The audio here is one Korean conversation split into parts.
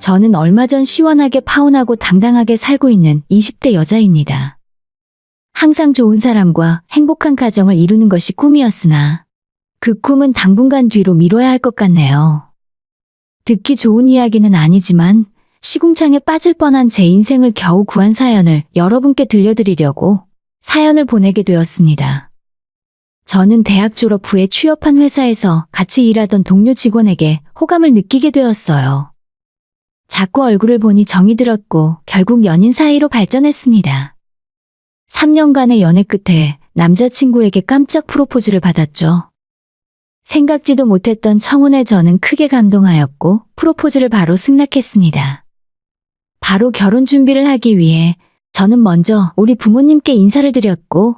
저는 얼마 전 시원하게 파혼하고 당당하게 살고 있는 20대 여자입니다. 항상 좋은 사람과 행복한 가정을 이루는 것이 꿈이었으나 그 꿈은 당분간 뒤로 미뤄야 할 것 같네요. 듣기 좋은 이야기는 아니지만 시궁창에 빠질 뻔한 제 인생을 겨우 구한 사연을 여러분께 들려드리려고 사연을 보내게 되었습니다. 저는 대학 졸업 후에 취업한 회사에서 같이 일하던 동료 직원에게 호감을 느끼게 되었어요. 자꾸 얼굴을 보니 정이 들었고 결국 연인 사이로 발전했습니다. 3년간의 연애 끝에 남자친구에게 깜짝 프로포즈를 받았죠. 생각지도 못했던 청혼에 저는 크게 감동하였고 프로포즈를 바로 승낙했습니다. 바로 결혼 준비를 하기 위해 저는 먼저 우리 부모님께 인사를 드렸고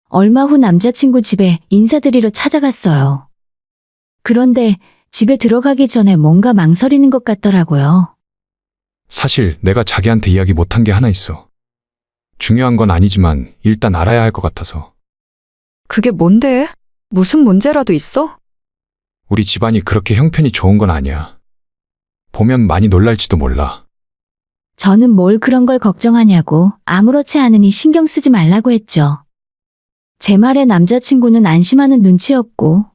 얼마 후 남자친구 집에 인사드리러 찾아갔어요. 그런데 집에 들어가기 전에 뭔가 망설이는 것 같더라고요. 사실 내가 자기한테 이야기 못한 게 하나 있어. 중요한 건 아니지만 일단 알아야 할 것 같아서. 그게 뭔데? 무슨 문제라도 있어? 우리 집안이 그렇게 형편이 좋은 건 아니야. 보면 많이 놀랄지도 몰라. 저는 뭘 그런 걸 걱정하냐고 아무렇지 않으니 신경 쓰지 말라고 했죠. 제 말에 남자친구는 안심하는 눈치였고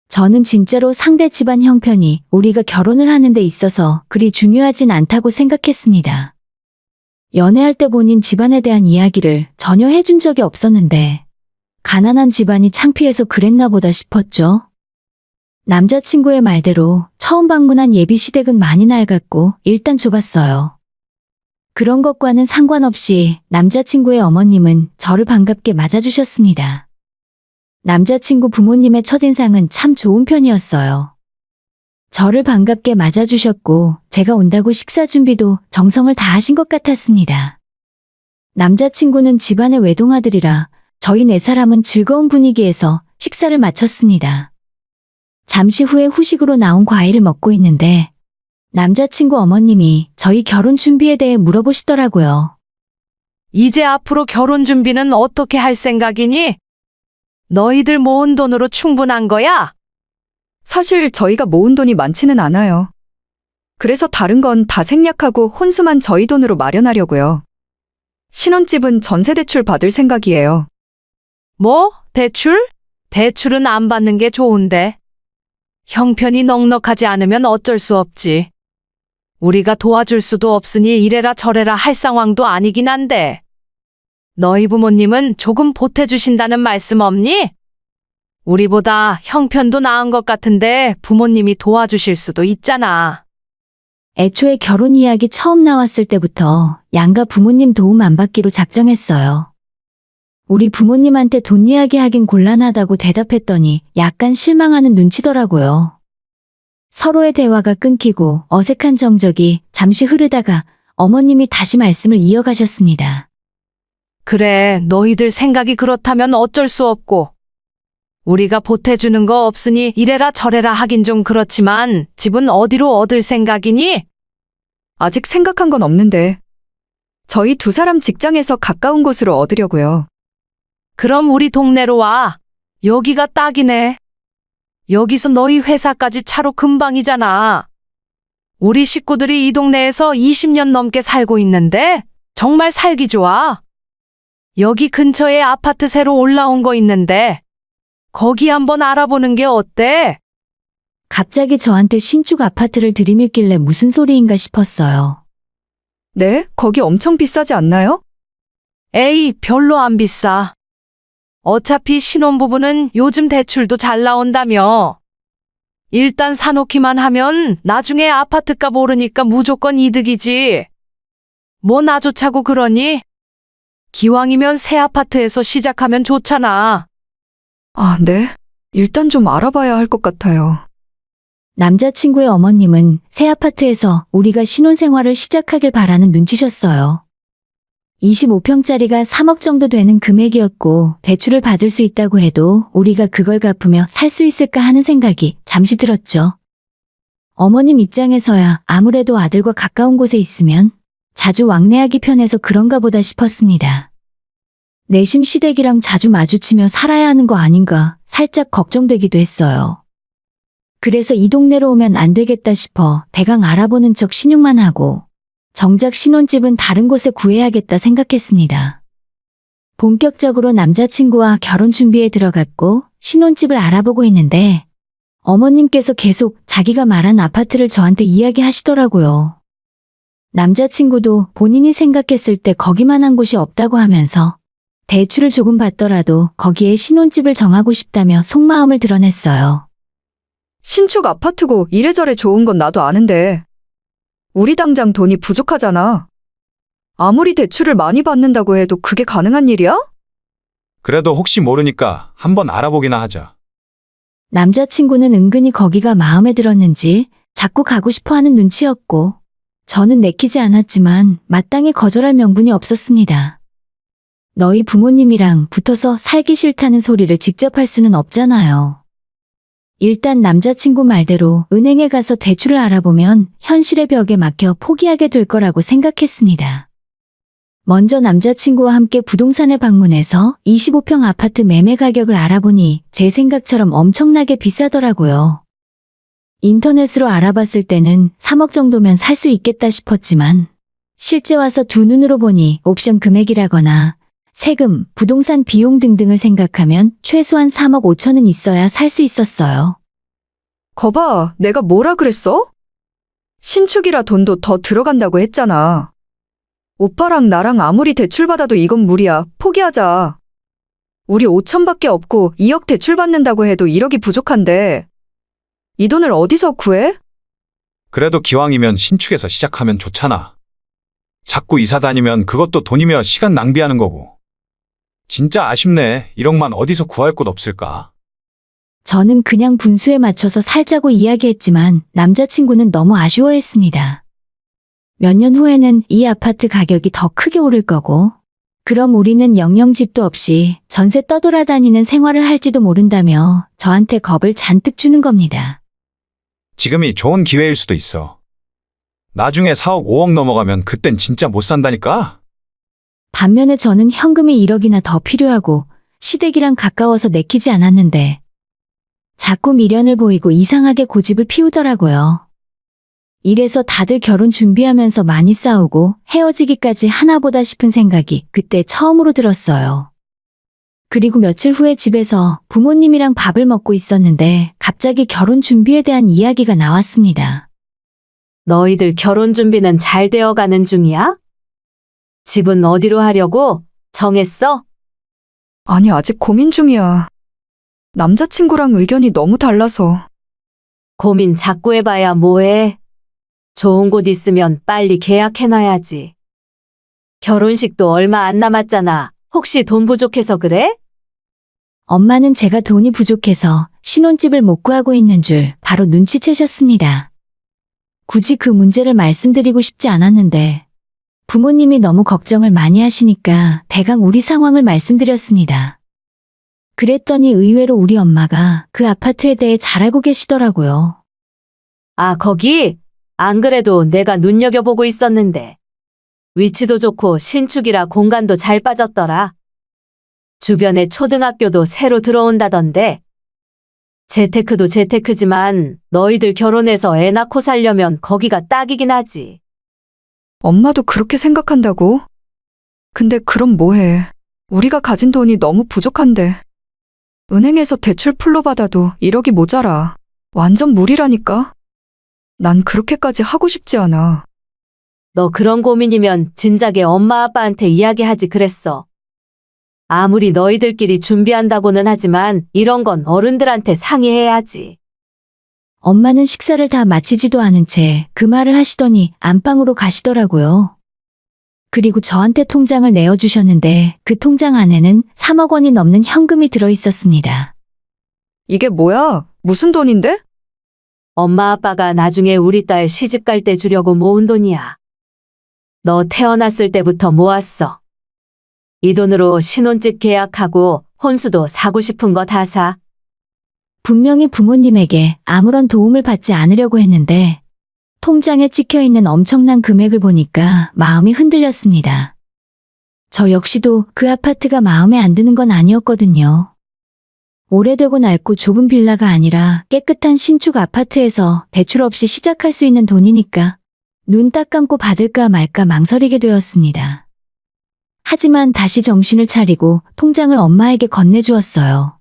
저는 진짜로 상대 집안 형편이 우리가 결혼을 하는 데 있어서 그리 중요하진 않다고 생각했습니다. 연애할 때 본인 집안에 대한 이야기를 전혀 해준 적이 없었는데 가난한 집안이 창피해서 그랬나 보다 싶었죠. 남자친구의 말대로 처음 방문한 예비 시댁은 많이 낡았고 일단 좁았어요. 그런 것과는 상관없이 남자친구의 어머님은 저를 반갑게 맞아주셨습니다. 남자친구 부모님의 첫인상은 참 좋은 편이었어요. 저를 반갑게 맞아주셨고 제가 온다고 식사 준비도 정성을 다하신 것 같았습니다. 남자친구는 집안의 외동아들이라 저희 네 사람은 즐거운 분위기에서 식사를 마쳤습니다. 잠시 후에 후식으로 나온 과일을 먹고 있는데 남자친구 어머님이 저희 결혼 준비에 대해 물어보시더라고요. 이제 앞으로 결혼 준비는 어떻게 할 생각이니? 너희들 모은 돈으로 충분한 거야? 사실 저희가 모은 돈이 많지는 않아요. 그래서 다른 건 다 생략하고 혼수만 저희 돈으로 마련하려고요. 신혼집은 전세대출 받을 생각이에요. 뭐? 대출? 대출은 안 받는 게 좋은데. 형편이 넉넉하지 않으면 어쩔 수 없지. 우리가 도와줄 수도 없으니 이래라 저래라 할 상황도 아니긴 한데. 너희 부모님은 조금 보태주신다는 말씀 없니? 우리보다 형편도 나은 것 같은데 부모님이 도와주실 수도 있잖아. 애초에 결혼 이야기 처음 나왔을 때부터 양가 부모님 도움 안 받기로 작정했어요. 우리 부모님한테 돈 이야기 하긴 곤란하다고 대답했더니 약간 실망하는 눈치더라고요. 서로의 대화가 끊기고 어색한 정적이 잠시 흐르다가 어머님이 다시 말씀을 이어가셨습니다. 그래, 너희들 생각이 그렇다면 어쩔 수 없고. 우리가 보태주는 거 없으니 이래라 저래라 하긴 좀 그렇지만 집은 어디로 얻을 생각이니? 아직 생각한 건 없는데. 저희 두 사람 직장에서 가까운 곳으로 얻으려고요. 그럼 우리 동네로 와. 여기가 딱이네. 여기서 너희 회사까지 차로 금방이잖아. 우리 식구들이 이 동네에서 20년 넘게 살고 있는데 정말 살기 좋아. 여기 근처에 아파트 새로 올라온 거 있는데 거기 한번 알아보는 게 어때? 갑자기 저한테 신축 아파트를 들이밀길래 무슨 소리인가 싶었어요. 네? 거기 엄청 비싸지 않나요? 에이, 별로 안 비싸. 어차피 신혼부부는 요즘 대출도 잘 나온다며. 일단 사놓기만 하면 나중에 아파트값 오르니까 무조건 이득이지. 뭐 나조차고 그러니? 기왕이면 새 아파트에서 시작하면 좋잖아. 아, 네. 일단 좀 알아봐야 할 것 같아요. 남자친구의 어머님은 새 아파트에서 우리가 신혼생활을 시작하길 바라는 눈치셨어요. 25평짜리가 3억 정도 되는 금액이었고 대출을 받을 수 있다고 해도 우리가 그걸 갚으며 살 수 있을까 하는 생각이 잠시 들었죠. 어머님 입장에서야 아무래도 아들과 가까운 곳에 있으면 자주 왕래하기 편해서 그런가 보다 싶었습니다. 내심 시댁이랑 자주 마주치며 살아야 하는 거 아닌가 살짝 걱정되기도 했어요. 그래서 이 동네로 오면 안 되겠다 싶어 대강 알아보는 척 신용만 하고 정작 신혼집은 다른 곳에 구해야겠다 생각했습니다. 본격적으로 남자친구와 결혼 준비에 들어갔고 신혼집을 알아보고 있는데 어머님께서 계속 자기가 말한 아파트를 저한테 이야기하시더라고요. 남자친구도 본인이 생각했을 때 거기만한 곳이 없다고 하면서 대출을 조금 받더라도 거기에 신혼집을 정하고 싶다며 속마음을 드러냈어요. 신축 아파트고 이래저래 좋은 건 나도 아는데 우리 당장 돈이 부족하잖아. 아무리 대출을 많이 받는다고 해도 그게 가능한 일이야? 그래도 혹시 모르니까 한번 알아보기나 하자. 남자친구는 은근히 거기가 마음에 들었는지 자꾸 가고 싶어 하는 눈치였고 저는 내키지 않았지만 마땅히 거절할 명분이 없었습니다. 너희 부모님이랑 붙어서 살기 싫다는 소리를 직접 할 수는 없잖아요. 일단 남자친구 말대로 은행에 가서 대출을 알아보면 현실의 벽에 막혀 포기하게 될 거라고 생각했습니다. 먼저 남자친구와 함께 부동산에 방문해서 25평 아파트 매매 가격을 알아보니 제 생각처럼 엄청나게 비싸더라고요. 인터넷으로 알아봤을 때는 3억 정도면 살 수 있겠다 싶었지만 실제 와서 두 눈으로 보니 옵션 금액이라거나 세금, 부동산 비용 등등을 생각하면 최소한 3억 5천은 있어야 살 수 있었어요. 거봐, 내가 뭐라 그랬어? 신축이라 돈도 더 들어간다고 했잖아. 오빠랑 나랑 아무리 대출 받아도 이건 무리야. 포기하자. 우리 5천밖에 없고 2억 대출 받는다고 해도 1억이 부족한데 이 돈을 어디서 구해? 그래도 기왕이면 신축에서 시작하면 좋잖아. 자꾸 이사 다니면 그것도 돈이며 시간 낭비하는 거고. 진짜 아쉽네. 1억만 어디서 구할 곳 없을까? 저는 그냥 분수에 맞춰서 살자고 이야기했지만 남자친구는 너무 아쉬워했습니다. 몇 년 후에는 이 아파트 가격이 더 크게 오를 거고, 그럼 우리는 영영 집도 없이 전세 떠돌아다니는 생활을 할지도 모른다며 저한테 겁을 잔뜩 주는 겁니다. 지금이 좋은 기회일 수도 있어. 나중에 4억, 5억 넘어가면 그땐 진짜 못 산다니까? 반면에 저는 현금이 1억이나 더 필요하고 시댁이랑 가까워서 내키지 않았는데 자꾸 미련을 보이고 이상하게 고집을 피우더라고요. 이래서 다들 결혼 준비하면서 많이 싸우고 헤어지기까지 하나보다 싶은 생각이 그때 처음으로 들었어요. 그리고 며칠 후에 집에서 부모님이랑 밥을 먹고 있었는데 갑자기 결혼 준비에 대한 이야기가 나왔습니다. 너희들 결혼 준비는 잘 되어가는 중이야? 집은 어디로 하려고? 정했어? 아니, 아직 고민 중이야. 남자친구랑 의견이 너무 달라서. 고민 자꾸 해봐야 뭐해? 좋은 곳 있으면 빨리 계약해놔야지. 결혼식도 얼마 안 남았잖아. 혹시 돈 부족해서 그래? 엄마는 제가 돈이 부족해서 신혼집을 못 구하고 있는 줄 바로 눈치채셨습니다. 굳이 그 문제를 말씀드리고 싶지 않았는데 부모님이 너무 걱정을 많이 하시니까 대강 우리 상황을 말씀드렸습니다. 그랬더니 의외로 우리 엄마가 그 아파트에 대해 잘 알고 계시더라고요. 아, 거기? 안 그래도 내가 눈여겨보고 있었는데. 위치도 좋고 신축이라 공간도 잘 빠졌더라. 주변에 초등학교도 새로 들어온다던데. 재테크도 재테크지만 너희들 결혼해서 애 낳고 살려면 거기가 딱이긴 하지. 엄마도 그렇게 생각한다고? 근데 그럼 뭐해. 우리가 가진 돈이 너무 부족한데. 은행에서 대출 풀로 받아도 1억이 모자라. 완전 무리라니까. 난 그렇게까지 하고 싶지 않아. 너 그런 고민이면 진작에 엄마 아빠한테 이야기하지 그랬어. 아무리 너희들끼리 준비한다고는 하지만 이런 건 어른들한테 상의해야지. 엄마는 식사를 다 마치지도 않은 채 그 말을 하시더니 안방으로 가시더라고요. 그리고 저한테 통장을 내어주셨는데 그 통장 안에는 3억 원이 넘는 현금이 들어있었습니다. 이게 뭐야? 무슨 돈인데? 엄마 아빠가 나중에 우리 딸 시집 갈 때 주려고 모은 돈이야. 너 태어났을 때부터 모았어. 이 돈으로 신혼집 계약하고 혼수도 사고 싶은 거 다 사. 분명히 부모님에게 아무런 도움을 받지 않으려고 했는데 통장에 찍혀있는 엄청난 금액을 보니까 마음이 흔들렸습니다. 저 역시도 그 아파트가 마음에 안 드는 건 아니었거든요. 오래되고 낡고 좁은 빌라가 아니라 깨끗한 신축 아파트에서 대출 없이 시작할 수 있는 돈이니까 눈 딱 감고 받을까 말까 망설이게 되었습니다. 하지만 다시 정신을 차리고 통장을 엄마에게 건네주었어요.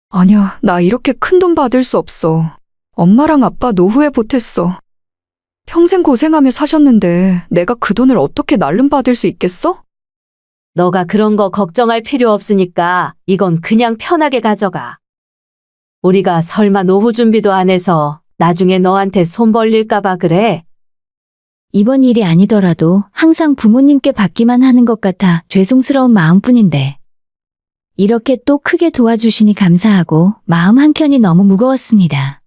아니야, 나 이렇게 큰 돈 받을 수 없어. 엄마랑 아빠 노후에 보탰어. 평생 고생하며 사셨는데 내가 그 돈을 어떻게 날름받을 수 있겠어? 너가 그런 거 걱정할 필요 없으니까 이건 그냥 편하게 가져가. 우리가 설마 노후 준비도 안 해서 나중에 너한테 손 벌릴까봐 그래? 이번 일이 아니더라도 항상 부모님께 받기만 하는 것 같아 죄송스러운 마음뿐인데 이렇게 또 크게 도와주시니 감사하고 마음 한켠이 너무 무거웠습니다.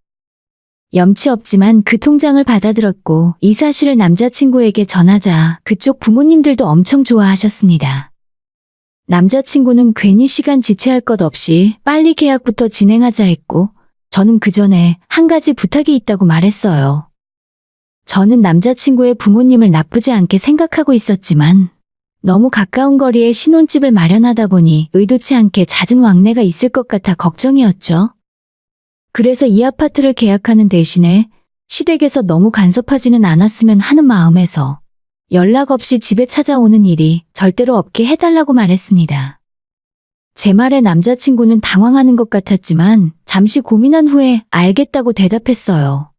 염치 없지만 그 통장을 받아들었고 이 사실을 남자친구에게 전하자 그쪽 부모님들도 엄청 좋아하셨습니다. 남자친구는 괜히 시간 지체할 것 없이 빨리 계약부터 진행하자 했고 저는 그 전에 한 가지 부탁이 있다고 말했어요. 저는 남자친구의 부모님을 나쁘지 않게 생각하고 있었지만 너무 가까운 거리에 신혼집을 마련하다 보니 의도치 않게 잦은 왕래가 있을 것 같아 걱정이었죠. 그래서 이 아파트를 계약하는 대신에 시댁에서 너무 간섭하지는 않았으면 하는 마음에서 연락 없이 집에 찾아오는 일이 절대로 없게 해달라고 말했습니다. 제 말에 남자친구는 당황하는 것 같았지만 잠시 고민한 후에 알겠다고 대답했어요.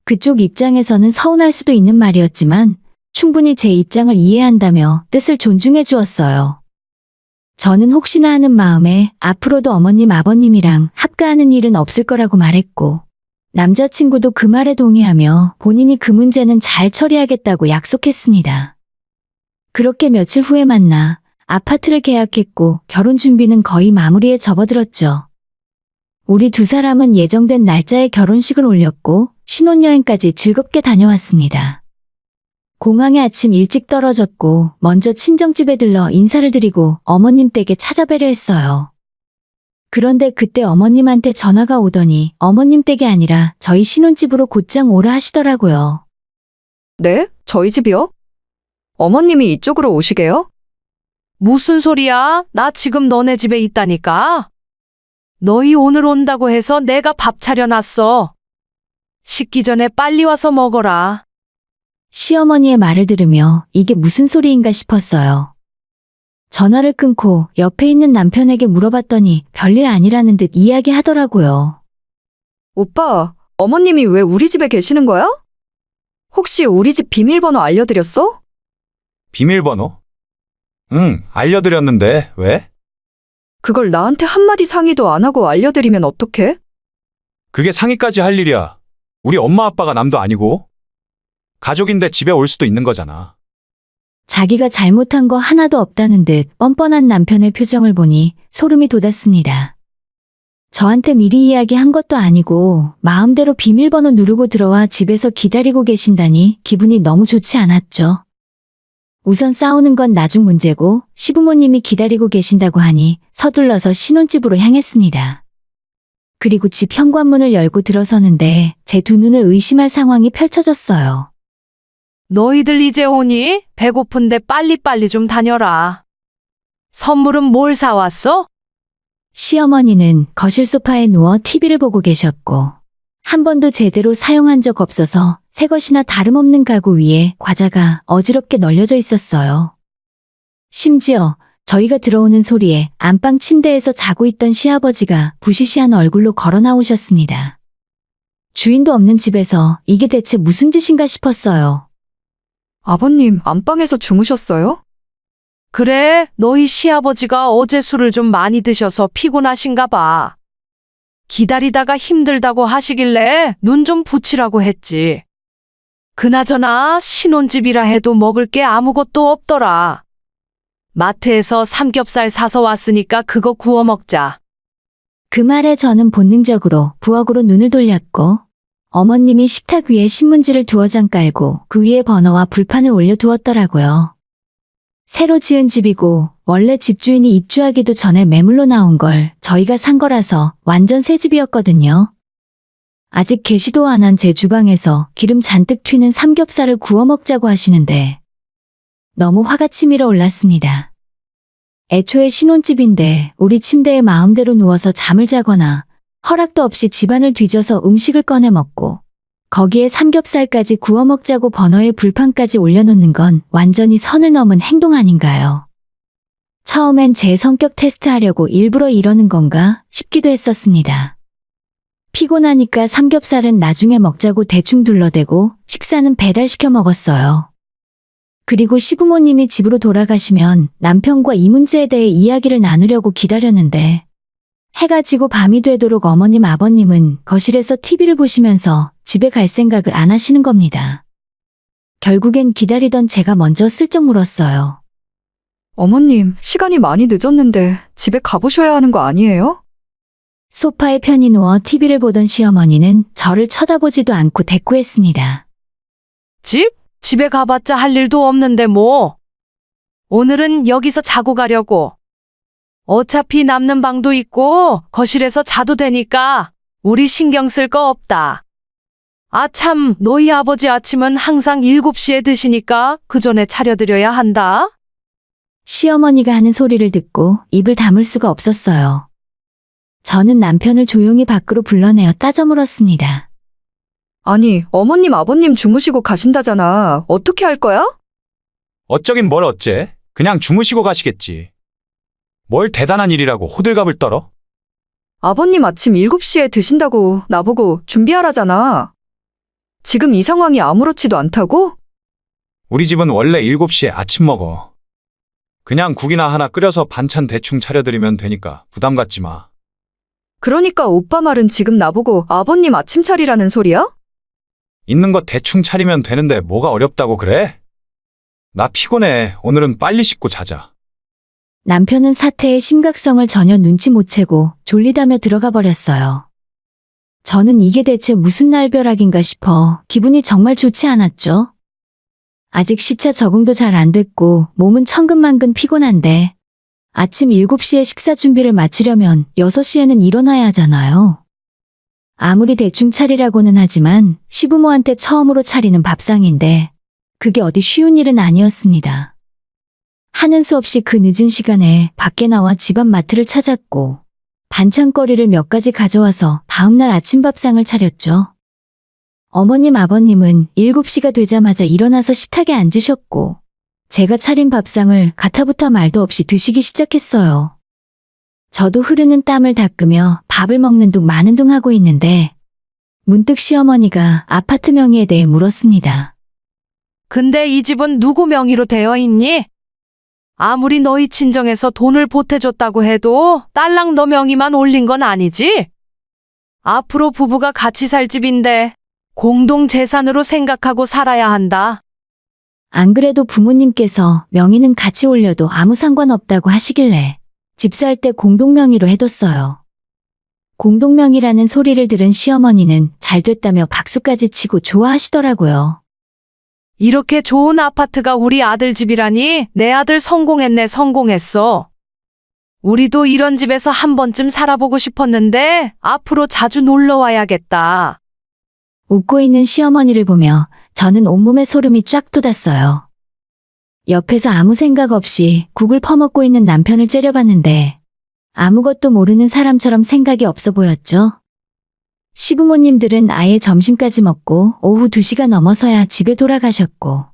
그쪽 입장에서는 서운할 수도 있는 말이었지만 충분히 제 입장을 이해한다며 뜻을 존중해 주었어요. 저는 혹시나 하는 마음에 앞으로도 어머님 아버님이랑 합가하는 일은 없을 거라고 말했고 남자친구도 그 말에 동의하며 본인이 그 문제는 잘 처리하겠다고 약속했습니다. 그렇게 며칠 후에 만나 아파트를 계약했고 결혼 준비는 거의 마무리에 접어들었죠. 우리 두 사람은 예정된 날짜에 결혼식을 올렸고 신혼여행까지 즐겁게 다녀왔습니다. 공항에 아침 일찍 떨어졌고 먼저 친정집에 들러 인사를 드리고 어머님 댁에 찾아뵈려 했어요. 그런데 그때 어머님한테 전화가 오더니 어머님 댁이 아니라 저희 신혼집으로 곧장 오라 하시더라고요. 네? 저희 집이요? 어머님이 이쪽으로 오시게요? 무슨 소리야? 나 지금 너네 집에 있다니까. 너희 오늘 온다고 해서 내가 밥 차려놨어. 식기 전에 빨리 와서 먹어라. 시어머니의 말을 들으며 이게 무슨 소리인가 싶었어요. 전화를 끊고 옆에 있는 남편에게 물어봤더니 별일 아니라는 듯 이야기하더라고요. 오빠, 어머님이 왜 우리 집에 계시는 거야? 혹시 우리 집 비밀번호 알려드렸어? 비밀번호? 응, 알려드렸는데 왜? 그걸 나한테 한마디 상의도 안 하고 알려드리면 어떡해? 그게 상의까지 할 일이야. 우리 엄마 아빠가 남도 아니고. 가족인데 집에 올 수도 있는 거잖아. 자기가 잘못한 거 하나도 없다는 듯 뻔뻔한 남편의 표정을 보니 소름이 돋았습니다. 저한테 미리 이야기한 것도 아니고 마음대로 비밀번호 누르고 들어와 집에서 기다리고 계신다니 기분이 너무 좋지 않았죠. 우선 싸우는 건 나중 문제고 시부모님이 기다리고 계신다고 하니 서둘러서 신혼집으로 향했습니다. 그리고 집 현관문을 열고 들어서는데 제 두 눈을 의심할 상황이 펼쳐졌어요. 너희들 이제 오니? 배고픈데 빨리빨리 좀 다녀라. 선물은 뭘 사왔어? 시어머니는 거실 소파에 누워 TV를 보고 계셨고 한 번도 제대로 사용한 적 없어서 새 것이나 다름없는 가구 위에 과자가 어지럽게 널려져 있었어요. 심지어 저희가 들어오는 소리에 안방 침대에서 자고 있던 시아버지가 부시시한 얼굴로 걸어 나오셨습니다. 주인도 없는 집에서 이게 대체 무슨 짓인가 싶었어요. 아버님, 안방에서 주무셨어요? 그래, 너희 시아버지가 어제 술을 좀 많이 드셔서 피곤하신가 봐. 기다리다가 힘들다고 하시길래 눈 좀 붙이라고 했지. 그나저나 신혼집이라 해도 먹을 게 아무것도 없더라. 마트에서 삼겹살 사서 왔으니까 그거 구워 먹자. 그 말에 저는 본능적으로 부엌으로 눈을 돌렸고 어머님이 식탁 위에 신문지를 두어 장 깔고 그 위에 번호와 불판을 올려두었더라고요. 새로 지은 집이고 원래 집주인이 입주하기도 전에 매물로 나온 걸 저희가 산 거라서 완전 새 집이었거든요. 아직 개시도 안 한 제 주방에서 기름 잔뜩 튀는 삼겹살을 구워 먹자고 하시는데 너무 화가 치밀어 올랐습니다. 애초에 신혼집인데 우리 침대에 마음대로 누워서 잠을 자거나 허락도 없이 집안을 뒤져서 음식을 꺼내 먹고 거기에 삼겹살까지 구워 먹자고 버너에 불판까지 올려놓는 건 완전히 선을 넘은 행동 아닌가요? 처음엔 제 성격 테스트하려고 일부러 이러는 건가 싶기도 했었습니다. 피곤하니까 삼겹살은 나중에 먹자고 대충 둘러대고 식사는 배달시켜 먹었어요. 그리고 시부모님이 집으로 돌아가시면 남편과 이 문제에 대해 이야기를 나누려고 기다렸는데 해가 지고 밤이 되도록 어머님 아버님은 거실에서 TV를 보시면서 집에 갈 생각을 안 하시는 겁니다. 결국엔 기다리던 제가 먼저 슬쩍 물었어요. 어머님, 시간이 많이 늦었는데 집에 가보셔야 하는 거 아니에요? 소파에 편히 누워 TV를 보던 시어머니는 저를 쳐다보지도 않고 대꾸했습니다. 집에 가봤자 할 일도 없는데 뭐. 오늘은 여기서 자고 가려고. 어차피 남는 방도 있고 거실에서 자도 되니까 우리 신경 쓸 거 없다. 아 참, 너희 아버지 아침은 항상 7시에 드시니까 그 전에 차려드려야 한다. 시어머니가 하는 소리를 듣고 입을 다물 수가 없었어요. 저는 남편을 조용히 밖으로 불러내어 따져 물었습니다. 아니, 어머님 아버님 주무시고 가신다잖아. 어떻게 할 거야? 어쩌긴 뭘 어째? 그냥 주무시고 가시겠지. 뭘 대단한 일이라고 호들갑을 떨어? 아버님 아침 7시에 드신다고 나보고 준비하라잖아. 지금 이 상황이 아무렇지도 않다고? 우리 집은 원래 7시에 아침 먹어. 그냥 국이나 하나 끓여서 반찬 대충 차려드리면 되니까 부담 갖지 마. 그러니까 오빠 말은 지금 나보고 아버님 아침 차리라는 소리야? 있는 거 대충 차리면 되는데 뭐가 어렵다고 그래? 나 피곤해. 오늘은 빨리 씻고 자자. 남편은 사태의 심각성을 전혀 눈치 못 채고 졸리다며 들어가 버렸어요. 저는 이게 대체 무슨 날벼락인가 싶어 기분이 정말 좋지 않았죠. 아직 시차 적응도 잘 안 됐고 몸은 천근만근 피곤한데 아침 7시에 식사 준비를 마치려면 6시에는 일어나야 하잖아요. 아무리 대충 차리라고는 하지만 시부모한테 처음으로 차리는 밥상인데 그게 어디 쉬운 일은 아니었습니다. 하는 수 없이 그 늦은 시간에 밖에 나와 집안 마트를 찾았고 반찬거리를 몇 가지 가져와서 다음날 아침 밥상을 차렸죠. 어머님 아버님은 7시가 되자마자 일어나서 식탁에 앉으셨고 제가 차린 밥상을 가타부타 말도 없이 드시기 시작했어요. 저도 흐르는 땀을 닦으며 밥을 먹는 둥 마는 둥 하고 있는데 문득 시어머니가 아파트 명의에 대해 물었습니다. 근데 이 집은 누구 명의로 되어 있니? 아무리 너희 친정에서 돈을 보태줬다고 해도 딸랑 너 명의만 올린 건 아니지? 앞으로 부부가 같이 살 집인데 공동 재산으로 생각하고 살아야 한다. 안 그래도 부모님께서 명의는 같이 올려도 아무 상관없다고 하시길래 집 살 때 공동명의로 해뒀어요. 공동명의라는 소리를 들은 시어머니는 잘 됐다며 박수까지 치고 좋아하시더라고요. 이렇게 좋은 아파트가 우리 아들 집이라니 내 아들 성공했네 성공했어. 우리도 이런 집에서 한 번쯤 살아보고 싶었는데 앞으로 자주 놀러 와야겠다. 웃고 있는 시어머니를 보며 저는 온몸에 소름이 쫙 돋았어요. 옆에서 아무 생각 없이 국을 퍼먹고 있는 남편을 째려봤는데 아무것도 모르는 사람처럼 생각이 없어 보였죠. 시부모님들은 아예 점심까지 먹고 오후 2시가 넘어서야 집에 돌아가셨고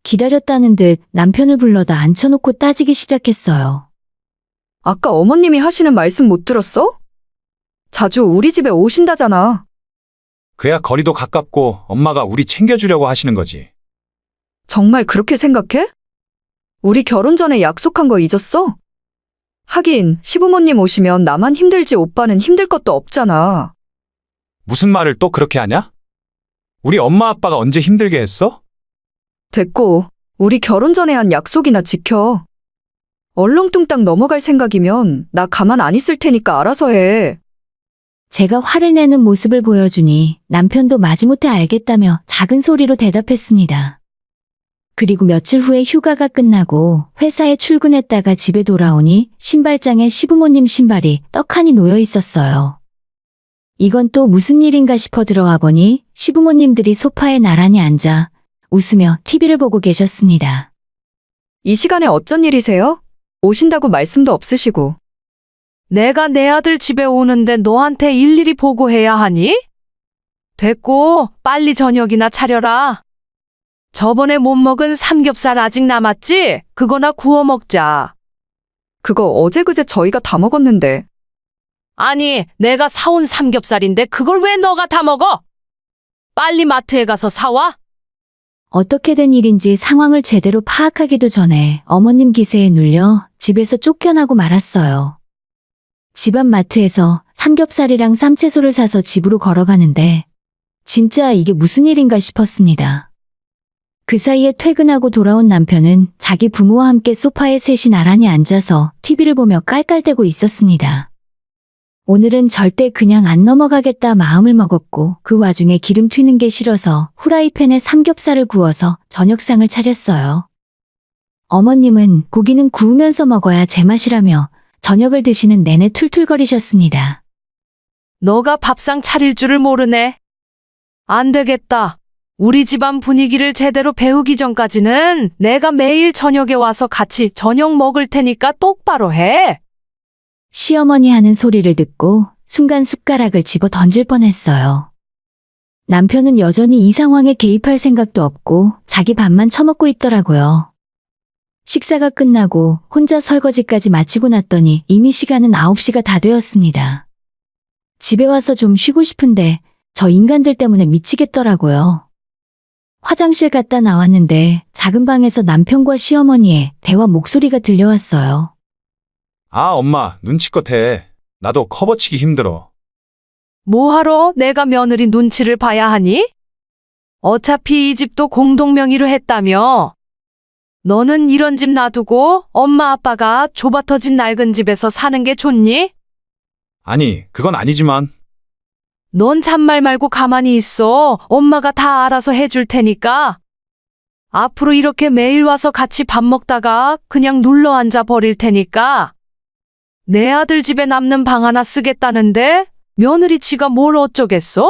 기다렸다는 듯 남편을 불러다 앉혀놓고 따지기 시작했어요. 아까 어머님이 하시는 말씀 못 들었어? 자주 우리 집에 오신다잖아. 그야 거리도 가깝고 엄마가 우리 챙겨주려고 하시는 거지. 정말 그렇게 생각해? 우리 결혼 전에 약속한 거 잊었어? 하긴 시부모님 오시면 나만 힘들지 오빠는 힘들 것도 없잖아. 무슨 말을 또 그렇게 하냐? 우리 엄마 아빠가 언제 힘들게 했어? 됐고, 우리 결혼 전에 한 약속이나 지켜. 얼렁뚱땅 넘어갈 생각이면 나 가만 안 있을 테니까 알아서 해. 제가 화를 내는 모습을 보여주니 남편도 마지못해 알겠다며 작은 소리로 대답했습니다. 그리고 며칠 후에 휴가가 끝나고 회사에 출근했다가 집에 돌아오니 신발장에 시부모님 신발이 떡하니 놓여 있었어요. 이건 또 무슨 일인가 싶어 들어와 보니 시부모님들이 소파에 나란히 앉아 웃으며 TV를 보고 계셨습니다. 이 시간에 어쩐 일이세요? 오신다고 말씀도 없으시고. 내가 내 아들 집에 오는데 너한테 일일이 보고해야 하니? 됐고, 빨리 저녁이나 차려라. 저번에 못 먹은 삼겹살 아직 남았지? 그거나 구워 먹자. 그거 어제 그제 저희가 다 먹었는데. 아니, 내가 사온 삼겹살인데 그걸 왜 너가 다 먹어? 빨리 마트에 가서 사와. 어떻게 된 일인지 상황을 제대로 파악하기도 전에 어머님 기세에 눌려 집에서 쫓겨나고 말았어요. 집앞 마트에서 삼겹살이랑 쌈채소를 사서 집으로 걸어가는데 진짜 이게 무슨 일인가 싶었습니다. 그 사이에 퇴근하고 돌아온 남편은 자기 부모와 함께 소파에 셋이 나란히 앉아서 TV를 보며 깔깔대고 있었습니다. 오늘은 절대 그냥 안 넘어가겠다 마음을 먹었고 그 와중에 기름 튀는 게 싫어서 후라이팬에 삼겹살을 구워서 저녁상을 차렸어요. 어머님은 고기는 구우면서 먹어야 제맛이라며 저녁을 드시는 내내 툴툴거리셨습니다. 너가 밥상 차릴 줄을 모르네. 안 되겠다. 우리 집안 분위기를 제대로 배우기 전까지는 내가 매일 저녁에 와서 같이 저녁 먹을 테니까 똑바로 해. 시어머니 하는 소리를 듣고 순간 숟가락을 집어 던질 뻔했어요. 남편은 여전히 이 상황에 개입할 생각도 없고 자기 밥만 처먹고 있더라고요. 식사가 끝나고 혼자 설거지까지 마치고 났더니 이미 시간은 9시가 다 되었습니다. 집에 와서 좀 쉬고 싶은데 저 인간들 때문에 미치겠더라고요. 화장실 갔다 나왔는데 작은 방에서 남편과 시어머니의 대화 목소리가 들려왔어요. 아, 엄마, 눈치껏 해. 나도 커버치기 힘들어. 뭐하러 내가 며느리 눈치를 봐야 하니? 어차피 이 집도 공동명의로 했다며. 너는 이런 집 놔두고 엄마 아빠가 좁아터진 낡은 집에서 사는 게 좋니? 아니, 그건 아니지만. 넌 잔말 말고 가만히 있어. 엄마가 다 알아서 해줄 테니까. 앞으로 이렇게 매일 와서 같이 밥 먹다가 그냥 눌러 앉아 버릴 테니까. 내 아들 집에 남는 방 하나 쓰겠다는데 며느리 지가 뭘 어쩌겠어?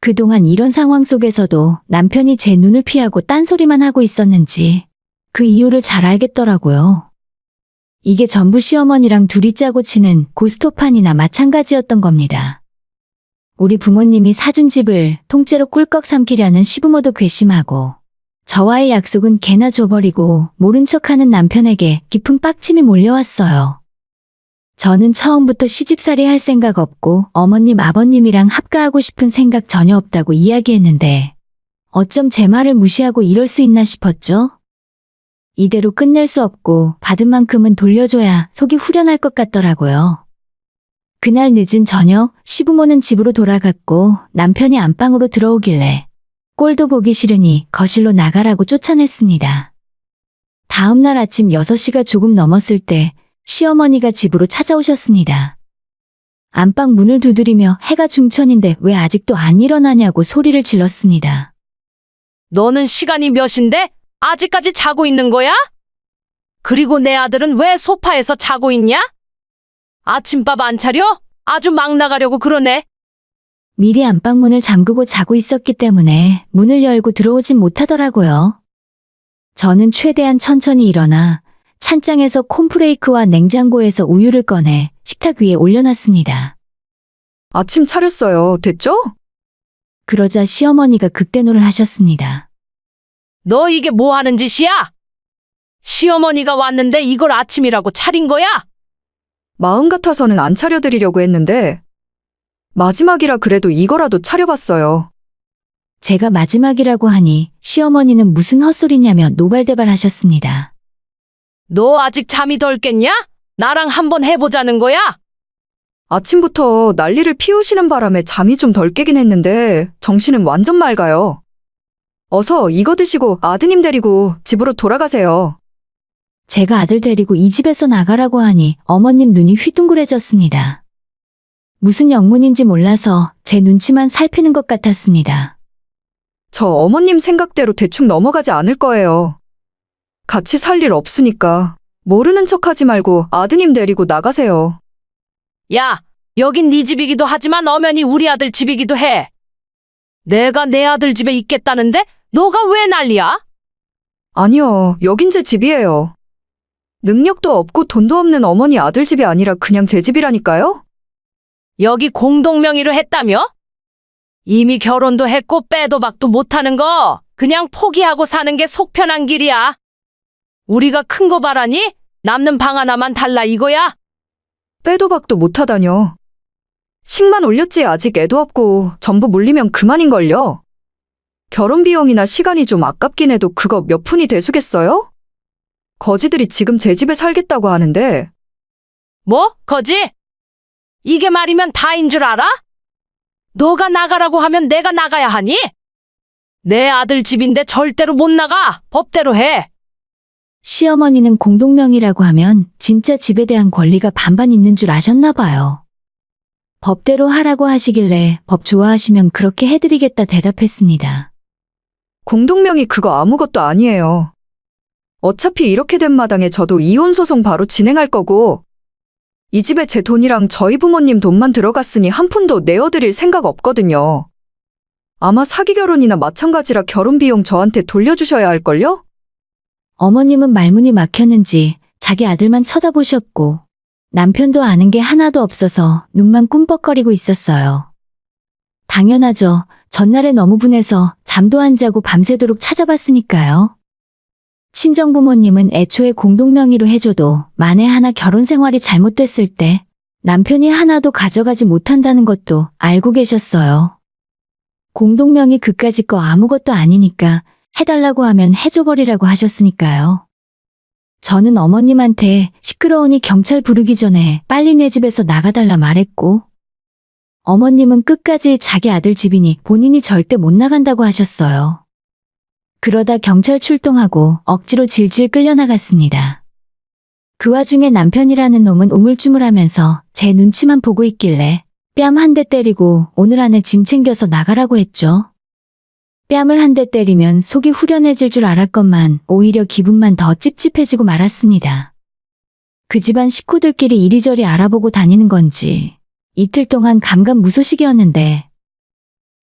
그동안 이런 상황 속에서도 남편이 제 눈을 피하고 딴소리만 하고 있었는지 그 이유를 잘 알겠더라고요. 이게 전부 시어머니랑 둘이 짜고 치는 고스톱판이나 마찬가지였던 겁니다. 우리 부모님이 사준 집을 통째로 꿀꺽 삼키려는 시부모도 괘씸하고 저와의 약속은 개나 줘버리고 모른 척하는 남편에게 깊은 빡침이 몰려왔어요. 저는 처음부터 시집살이 할 생각 없고 어머님 아버님이랑 합가하고 싶은 생각 전혀 없다고 이야기했는데 어쩜 제 말을 무시하고 이럴 수 있나 싶었죠? 이대로 끝낼 수 없고 받은 만큼은 돌려줘야 속이 후련할 것 같더라고요. 그날 늦은 저녁 시부모는 집으로 돌아갔고 남편이 안방으로 들어오길래 꼴도 보기 싫으니 거실로 나가라고 쫓아냈습니다. 다음 날 아침 6시가 조금 넘었을 때 시어머니가 집으로 찾아오셨습니다. 안방 문을 두드리며 해가 중천인데 왜 아직도 안 일어나냐고 소리를 질렀습니다. 너는 시간이 몇인데 아직까지 자고 있는 거야? 그리고 내 아들은 왜 소파에서 자고 있냐? 아침밥 안 차려? 아주 막 나가려고 그러네. 미리 안방문을 잠그고 자고 있었기 때문에 문을 열고 들어오진 못하더라고요. 저는 최대한 천천히 일어나 찬장에서 콘프레이크와 냉장고에서 우유를 꺼내 식탁 위에 올려놨습니다. 아침 차렸어요. 됐죠? 그러자 시어머니가 극대노를 하셨습니다. 너 이게 뭐 하는 짓이야? 시어머니가 왔는데 이걸 아침이라고 차린 거야? 마음 같아서는 안 차려드리려고 했는데 마지막이라 그래도 이거라도 차려봤어요. 제가 마지막이라고 하니 시어머니는 무슨 헛소리냐며 노발대발하셨습니다. 너 아직 잠이 덜 깼냐? 나랑 한번 해보자는 거야? 아침부터 난리를 피우시는 바람에 잠이 좀 덜 깨긴 했는데 정신은 완전 맑아요. 어서 이거 드시고 아드님 데리고 집으로 돌아가세요. 제가 아들 데리고 이 집에서 나가라고 하니 어머님 눈이 휘둥그레졌습니다. 무슨 영문인지 몰라서 제 눈치만 살피는 것 같았습니다. 저 어머님 생각대로 대충 넘어가지 않을 거예요. 같이 살 일 없으니까 모르는 척하지 말고 아드님 데리고 나가세요. 야, 여긴 네 집이기도 하지만 엄연히 우리 아들 집이기도 해. 내가 내 아들 집에 있겠다는데 너가 왜 난리야? 아니요, 여긴 제 집이에요. 능력도 없고 돈도 없는 어머니 아들 집이 아니라 그냥 제 집이라니까요? 여기 공동명의로 했다며? 이미 결혼도 했고 빼도 박도 못하는 거 그냥 포기하고 사는 게 속편한 길이야. 우리가 큰 거 바라니? 남는 방 하나만 달라 이거야? 빼도 박도 못하다뇨. 식만 올렸지 아직 애도 없고 전부 물리면 그만인걸요. 결혼 비용이나 시간이 좀 아깝긴 해도 그거 몇 푼이 대수겠어요? 거지들이 지금 제 집에 살겠다고 하는데 뭐? 거지? 이게 말이면 다인 줄 알아? 너가 나가라고 하면 내가 나가야 하니? 내 아들 집인데 절대로 못 나가. 법대로 해. 시어머니는 공동명의라고 하면 진짜 집에 대한 권리가 반반 있는 줄 아셨나 봐요. 법대로 하라고 하시길래 법 좋아하시면 그렇게 해드리겠다 대답했습니다. 공동명의 그거 아무것도 아니에요. 어차피 이렇게 된 마당에 저도 이혼 소송 바로 진행할 거고 이 집에 제 돈이랑 저희 부모님 돈만 들어갔으니 한 푼도 내어드릴 생각 없거든요. 아마 사기 결혼이나 마찬가지라 결혼 비용 저한테 돌려주셔야 할걸요? 어머님은 말문이 막혔는지 자기 아들만 쳐다보셨고 남편도 아는 게 하나도 없어서 눈만 꿈뻑거리고 있었어요. 당연하죠. 전날에 너무 분해서 잠도 안 자고 밤새도록 찾아봤으니까요. 친정부모님은 애초에 공동명의로 해줘도 만에 하나 결혼 생활이 잘못됐을 때 남편이 하나도 가져가지 못한다는 것도 알고 계셨어요. 공동명의 그까짓 거 아무것도 아니니까 해달라고 하면 해줘버리라고 하셨으니까요. 저는 어머님한테 시끄러우니 경찰 부르기 전에 빨리 내 집에서 나가달라 말했고 어머님은 끝까지 자기 아들 집이니 본인이 절대 못 나간다고 하셨어요. 그러다 경찰 출동하고 억지로 질질 끌려나갔습니다. 그 와중에 남편이라는 놈은 우물쭈물하면서 제 눈치만 보고 있길래 뺨 한 대 때리고 오늘 안에 짐 챙겨서 나가라고 했죠. 뺨을 한 대 때리면 속이 후련해질 줄 알았건만 오히려 기분만 더 찝찝해지고 말았습니다. 그 집안 식구들끼리 이리저리 알아보고 다니는 건지 이틀 동안 감감무소식이었는데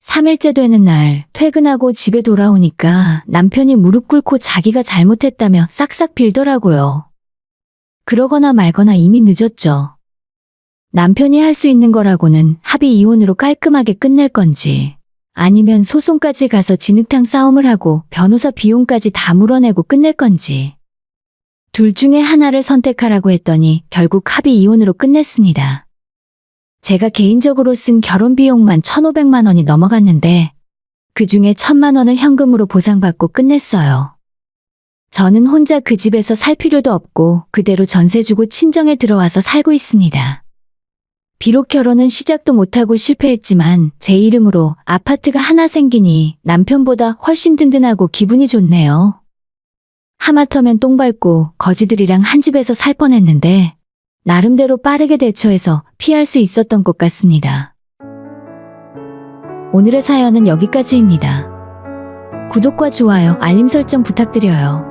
3일째 되는 날 퇴근하고 집에 돌아오니까 남편이 무릎 꿇고 자기가 잘못했다며 싹싹 빌더라고요. 그러거나 말거나 이미 늦었죠. 남편이 할 수 있는 거라고는 합의 이혼으로 깔끔하게 끝낼 건지 아니면 소송까지 가서 진흙탕 싸움을 하고 변호사 비용까지 다 물어내고 끝낼 건지 둘 중에 하나를 선택하라고 했더니 결국 합의 이혼으로 끝냈습니다. 제가 개인적으로 쓴 결혼 비용만 1,500만 원이 넘어갔는데 그 중에 1,000만 원을 현금으로 보상받고 끝냈어요. 저는 혼자 그 집에서 살 필요도 없고 그대로 전세 주고 친정에 들어와서 살고 있습니다. 비록 결혼은 시작도 못하고 실패했지만 제 이름으로 아파트가 하나 생기니 남편보다 훨씬 든든하고 기분이 좋네요. 하마터면 똥 밟고 거지들이랑 한 집에서 살 뻔했는데 나름대로 빠르게 대처해서 피할 수 있었던 것 같습니다. 오늘의 사연은 여기까지입니다. 구독과 좋아요, 알림 설정 부탁드려요.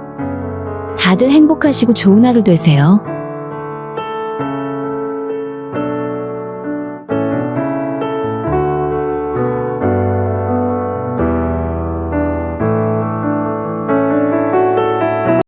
다들 행복하시고 좋은 하루 되세요.